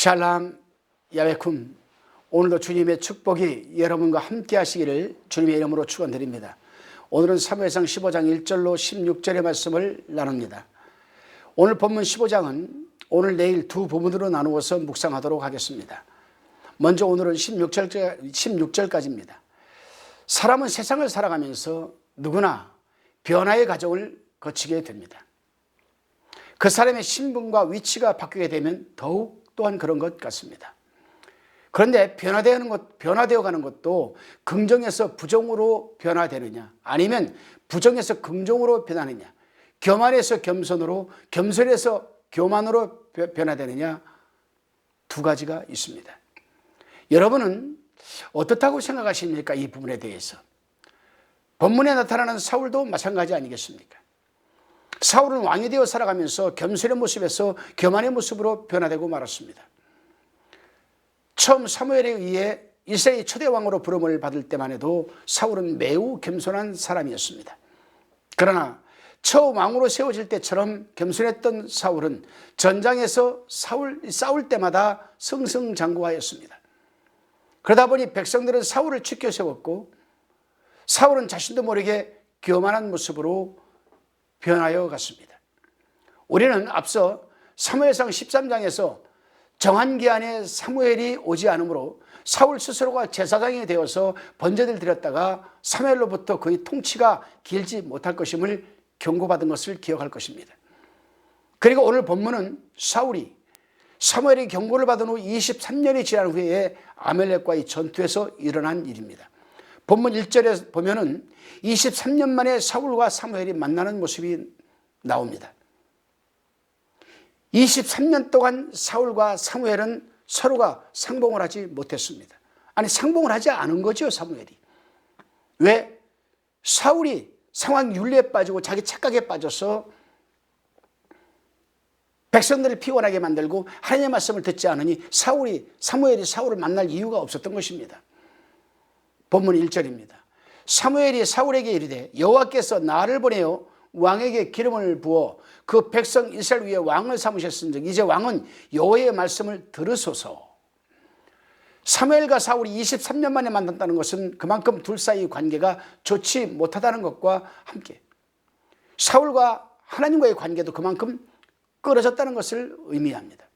샬람 야베쿰. 오늘도 주님의 축복이 여러분과 함께 하시기를 주님의 이름으로 축원드립니다. 오늘은 사무엘상 15장 1절로 16절의 말씀을 나눕니다. 오늘 본문 15장은 오늘 내일 두 부분으로 나누어서 묵상하도록 하겠습니다. 먼저 오늘은 16절까지입니다. 사람은 세상을 살아가면서 누구나 변화의 과정을 거치게 됩니다. 그 사람의 신분과 위치가 바뀌게 되면 더욱 또한 그런 것 같습니다. 그런데 변화되어 가는 것도 긍정에서 부정으로 변화되느냐, 아니면 부정에서 긍정으로 변하느냐, 교만에서 겸손으로, 겸손에서 교만으로 변화되느냐, 두 가지가 있습니다. 여러분은 어떻다고 생각하십니까? 이 부분에 대해서. 본문에 나타나는 사울도 마찬가지 아니겠습니까? 사울은 왕이 되어 살아가면서 겸손의 모습에서 교만의 모습으로 변화되고 말았습니다. 처음 사무엘에 의해 이스라엘의 초대 왕으로 부름을 받을 때만 해도 사울은 매우 겸손한 사람이었습니다. 그러나 처음 왕으로 세워질 때처럼 겸손했던 사울은 전장에서 싸울 때마다 승승장구하였습니다. 그러다 보니 백성들은 사울을 치켜 세웠고 사울은 자신도 모르게 교만한 모습으로 변하여 갔습니다. 우리는 앞서 사무엘상 13장에서 정한 기한에 사무엘이 오지 않으므로 사울 스스로가 제사장이 되어서 번제를 드렸다가 사무엘로부터 그의 통치가 길지 못할 것임을 경고받은 것을 기억할 것입니다. 그리고 오늘 본문은 사울이 사무엘의 경고를 받은 후 23년이 지난 후에 아말렉과의 전투에서 일어난 일입니다. 본문 1절에 보면은 23년 만에 사울과 사무엘이 만나는 모습이 나옵니다. 23년 동안 사울과 사무엘은 서로가 상봉을 하지 못했습니다. 아니, 상봉을 하지 않은 거죠, 사무엘이. 왜? 사울이 상황 윤리에 빠지고 자기 착각에 빠져서 백성들을 피곤하게 만들고 하나님의 말씀을 듣지 않으니 사무엘이 사울을 만날 이유가 없었던 것입니다. 본문 1절입니다. 사무엘이 사울에게 이르되 여호와께서 나를 보내어 왕에게 기름을 부어 그 백성 이스라엘 위에 왕을 삼으셨은즉 이제 왕은 여호와의 말씀을 들으소서. 사무엘과 사울이 23년 만에 만났다는 것은 그만큼 둘 사이의 관계가 좋지 못하다는 것과 함께 사울과 하나님과의 관계도 그만큼 끊어졌다는 것을 의미합니다.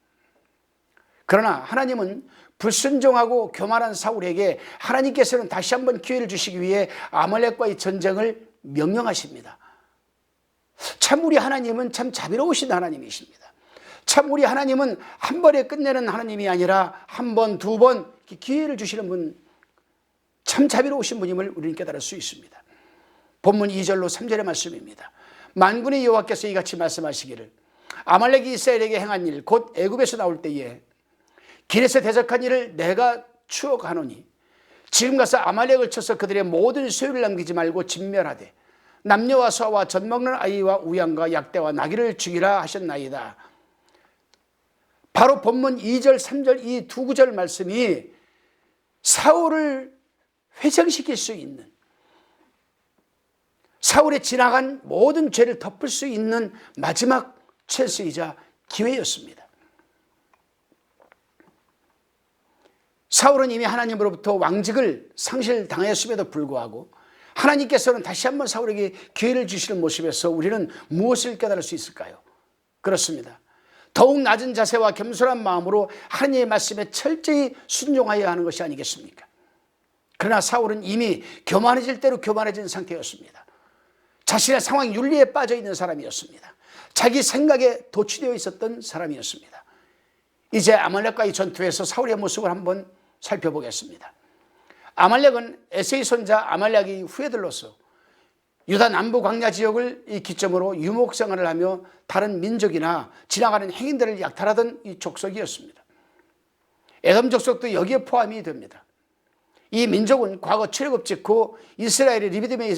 그러나 하나님은 불순종하고 교만한 사울에게 하나님께서는 다시 한번 기회를 주시기 위해 아말렉과의 전쟁을 명령하십니다. 참 우리 하나님은 참 자비로우신 하나님이십니다. 참 우리 하나님은 한 번에 끝내는 하나님이 아니라 한 번, 두 번 기회를 주시는 분, 참 자비로우신 분임을 우리는 깨달을 수 있습니다. 본문 2절로 3절의 말씀입니다. 만군의 여호와께서 이같이 말씀하시기를 아말렉이 이스라엘에게 행한 일 곧 애굽에서 나올 때에 길에서 대적한 일을 내가 추억하노니 지금 가서 아말렉을 쳐서 그들의 모든 소유를 남기지 말고 진멸하되 남녀와 소아와 젖먹는 아이와 우양과 약대와 나귀를 죽이라 하셨나이다. 바로 본문 2절 3절 이 두 구절 말씀이 사울을 회생시킬 수 있는, 사울의 지나간 모든 죄를 덮을 수 있는 마지막 찬스이자 기회였습니다. 사울은 이미 하나님으로부터 왕직을 상실당하였음에도 불구하고 하나님께서는 다시 한번 사울에게 기회를 주시는 모습에서 우리는 무엇을 깨달을 수 있을까요? 그렇습니다. 더욱 낮은 자세와 겸손한 마음으로 하나님의 말씀에 철저히 순종하여야 하는 것이 아니겠습니까? 그러나 사울은 이미 교만해질 대로 교만해진 상태였습니다. 자신의 상황 윤리에 빠져 있는 사람이었습니다. 자기 생각에 도취되어 있었던 사람이었습니다. 이제 아말렉과의 전투에서 사울의 모습을 한번 살펴보겠습니다. 아말렉은 에세이 손자 아말렉의 후예들로서 유다 남부 광야 지역을 이 기점으로 유목생활을 하며 다른 민족이나 지나가는 행인들을 약탈하던 이 족속이었습니다. 에돔 족속도 여기에 포함이 됩니다. 이 민족은 과거 출애굽 직후 이스라엘이 리비딤에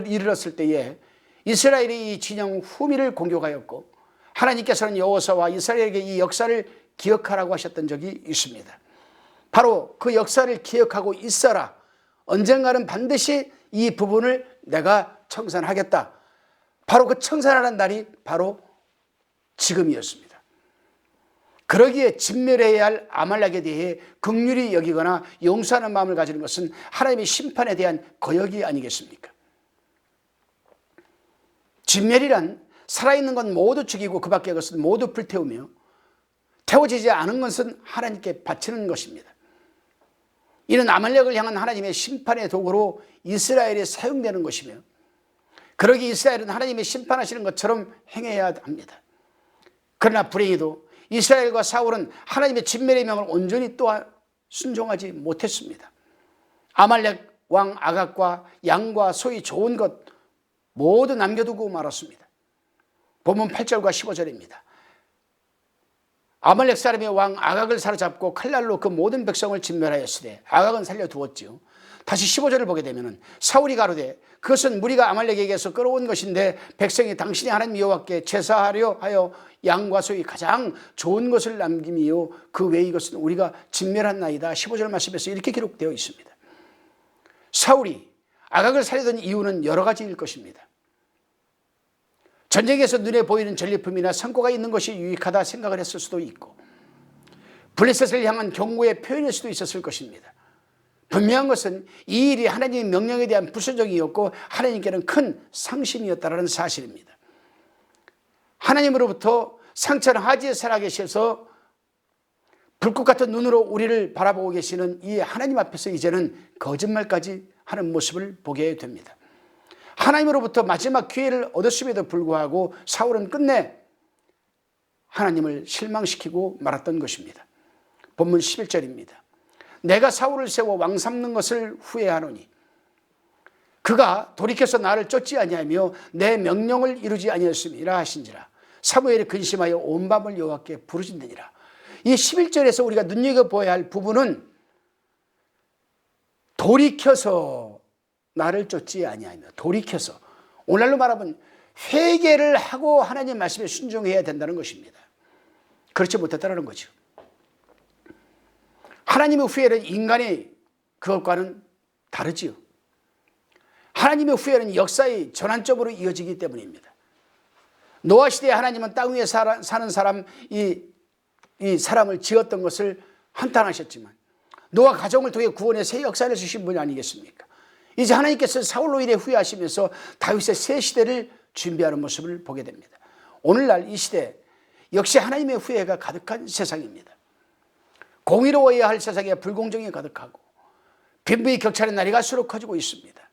이르렀을 때에 이스라엘이 이 진영 후미를 공격하였고 하나님께서는 여호수아와 이스라엘에게 이 역사를 기억하라고 하셨던 적이 있습니다. 바로 그 역사를 기억하고 있어라. 언젠가는 반드시 이 부분을 내가 청산하겠다. 바로 그 청산하는 날이 바로 지금이었습니다. 그러기에 진멸해야 할 아말렉에 대해 긍휼히 여기거나 용서하는 마음을 가지는 것은 하나님의 심판에 대한 거역이 아니겠습니까? 진멸이란 살아있는 건 모두 죽이고 그 밖의 것은 모두 불태우며 태워지지 않은 것은 하나님께 바치는 것입니다. 이는 아말렉을 향한 하나님의 심판의 도구로 이스라엘에 사용되는 것이며, 그러기 이스라엘은 하나님의 심판하시는 것처럼 행해야 합니다. 그러나 불행히도 이스라엘과 사울은 하나님의 진멸의 명을 온전히 또한 순종하지 못했습니다. 아말렉 왕 아각과 양과 소위 좋은 것 모두 남겨두고 말았습니다. 본문 8절과 15절입니다. 아말렉 사람의 왕 아각을 사로잡고 칼날로 그 모든 백성을 진멸하였으되 아각은 살려두었지요. 다시 15절을 보게 되면 사울이 가로되 그것은 무리가 아말렉에게서 끌어온 것인데 백성이 당신이 하나님 여호와께 제사하려 하여 양과 소위 가장 좋은 것을 남김이요 그 외의 것은 우리가 진멸한 나이다. 15절 말씀에서 이렇게 기록되어 있습니다. 사울이 아각을 살려둔 이유는 여러 가지일 것입니다. 전쟁에서 눈에 보이는 전리품이나 성과가 있는 것이 유익하다 생각을 했을 수도 있고, 블레셋을 향한 경고의 표현일 수도 있었을 것입니다. 분명한 것은 이 일이 하나님의 명령에 대한 부수적이었고 하나님께는 큰 상심이었다는 사실입니다. 하나님으로부터 상처는 하지에 살아계셔서 불꽃 같은 눈으로 우리를 바라보고 계시는 이 하나님 앞에서 이제는 거짓말까지 하는 모습을 보게 됩니다. 하나님으로부터 마지막 기회를 얻었음에도 불구하고 사울은 끝내 하나님을 실망시키고 말았던 것입니다. 본문 11절입니다. 내가 사울을 세워 왕 삼는 것을 후회하노니 그가 돌이켜서 나를 쫓지 아니하며 내 명령을 이루지 아니하였음이라 하신지라. 사무엘이 근심하여 온 밤을 여호와께 부르짖느니라. 이 11절에서 우리가 눈여겨보아야 할 부분은 돌이켜서 나를 쫓지 아니하며, 돌이켜서, 오늘날로 말하면 회개를 하고 하나님 말씀에 순종해야 된다는 것입니다. 그렇지 못했다는 거죠. 하나님의 후회는 인간의 그것과는 다르지요. 하나님의 후회는 역사의 전환점으로 이어지기 때문입니다. 노아 시대에 하나님은 땅 위에 사는 사람, 이 사람을 지었던 것을 한탄하셨지만 노아 가정을 통해 구원의 새 역사를 주신 분이 아니겠습니까? 이제 하나님께서 사울로 인해 후회하시면서 다윗의 새 시대를 준비하는 모습을 보게 됩니다. 오늘날 이 시대 역시 하나님의 후회가 가득한 세상입니다. 공의로워야 할 세상에 불공정이 가득하고 빈부의 격차는 날이 갈수록 커지고 있습니다.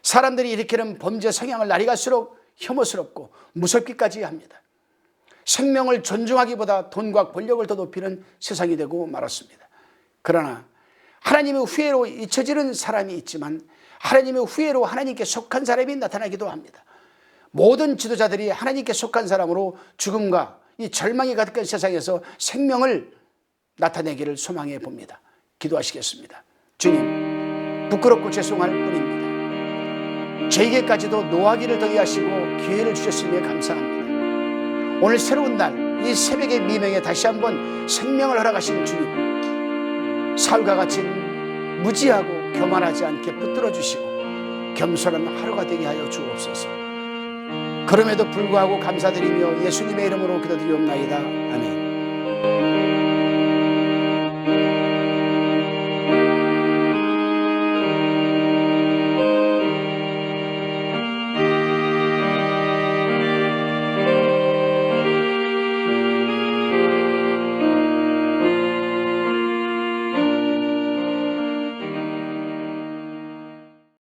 사람들이 일으키는 범죄 성향을 날이 갈수록 혐오스럽고 무섭기까지 합니다. 생명을 존중하기보다 돈과 권력을 더 높이는 세상이 되고 말았습니다. 그러나 하나님의 후회로 잊혀지는 사람이 있지만 하나님의 후회로 하나님께 속한 사람이 나타나기도 합니다. 모든 지도자들이 하나님께 속한 사람으로 죽음과 이 절망이 가득한 세상에서 생명을 나타내기를 소망해 봅니다. 기도하시겠습니다. 주님, 부끄럽고 죄송할 뿐입니다. 저에게까지도 노하기를 더히 하시고 기회를 주셨음에 감사합니다. 오늘 새로운 날, 이 새벽의 미명에 다시 한번 생명을 허락하신 주님, 사울과 같이 무지하고 교만하지 않게 붙들어 주시고 겸손한 하루가 되게 하여 주옵소서. 그럼에도 불구하고 감사드리며 예수님의 이름으로 기도드리옵나이다.